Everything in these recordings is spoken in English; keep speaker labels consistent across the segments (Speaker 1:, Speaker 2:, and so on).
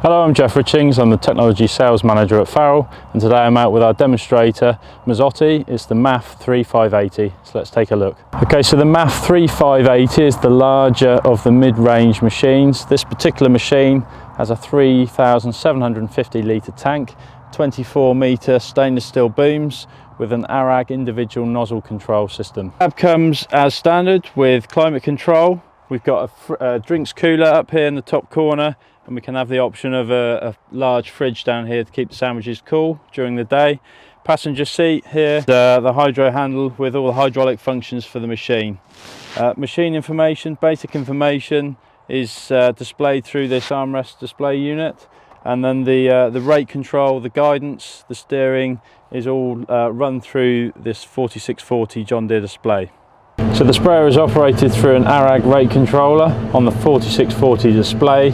Speaker 1: Hello, I'm Jeff Richings. I'm the Technology Sales Manager at Farol, and today I'm out with our demonstrator Mazzotti. It's the MAF 3580, so let's take a look. Okay, so the MAF 3580 is the larger of the mid-range machines. This particular machine has a 3,750 litre tank, 24 metre stainless steel booms with an ARAG individual nozzle control system. The cab comes as standard with climate control. We've got a drinks cooler up here in the top corner, and we can have the option of a large fridge down here to keep the sandwiches cool during the day. Passenger seat here, the hydro handle with all the hydraulic functions for the machine. Machine information, basic information is displayed through this armrest display unit, and then the rate control, the guidance, the steering is all run through this 4640 John Deere display. So the sprayer is operated through an ARAG rate controller on the 4640 display.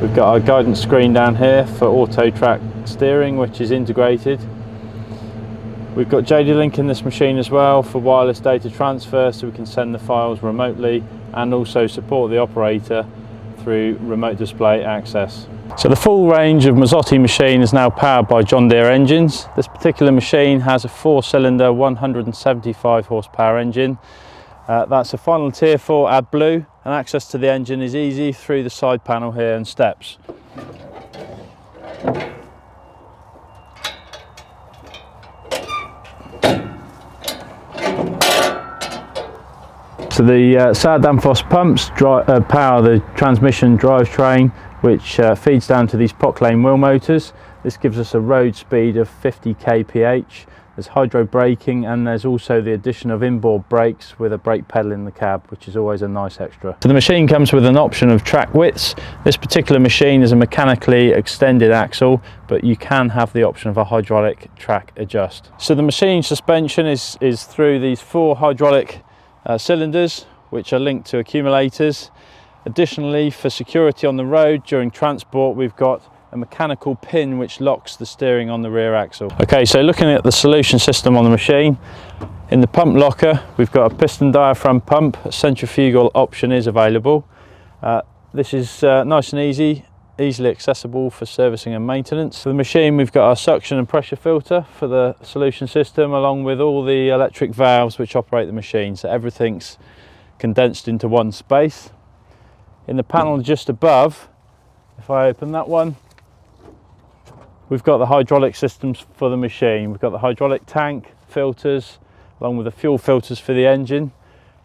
Speaker 1: We've got our guidance screen down here for auto track steering, which is integrated. We've got JD Link in this machine as well for wireless data transfer, so we can send the files remotely and also support the operator through remote display access. So the full range of Mazzotti machine is now powered by John Deere engines. This particular machine has a 4-cylinder 175 horsepower engine. That's a final tier 4 AdBlue, and access to the engine is easy through the side panel here and steps. So the Sauer Danfoss pumps power the transmission drivetrain, which feeds down to these POC lane wheel motors. This gives us a road speed of 50 kph. There's hydro braking, and there's also the addition of inboard brakes with a brake pedal in the cab, which is always a nice extra. So the machine comes with an option of track widths. This particular machine is a mechanically extended axle, but you can have the option of a hydraulic track adjust. So the machine suspension is through these 4 hydraulic cylinders, which are linked to accumulators. Additionally, for security on the road during transport, we've got a mechanical pin which locks the steering on the rear axle. Okay, so looking at the solution system on the machine, in the pump locker we've got a piston diaphragm pump. A centrifugal option is available. This is nice and easily accessible for servicing and maintenance. For the machine, we've got our suction and pressure filter for the solution system, along with all the electric valves which operate the machine, so everything's condensed into one space. In the panel just above, if I open that one, we've got the hydraulic systems for the machine. We've got the hydraulic tank, filters, along with the fuel filters for the engine.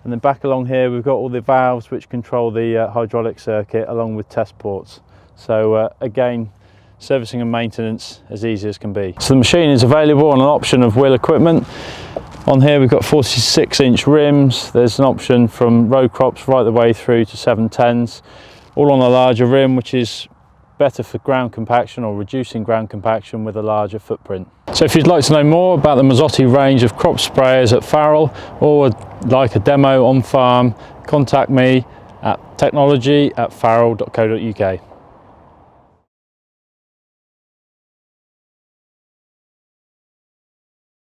Speaker 1: And then back along here, we've got all the valves which control the hydraulic circuit, along with test ports. So again, servicing and maintenance as easy as can be. So the machine is available on an option of wheel equipment. On here we've got 46-inch rims. There's an option from road crops right the way through to 710s, all on a larger rim, which is better for ground compaction or reducing ground compaction with a larger footprint. So if you'd like to know more about the Mazzotti range of crop sprayers at Farol, or would like a demo on farm, contact me at technology@farol.co.uk.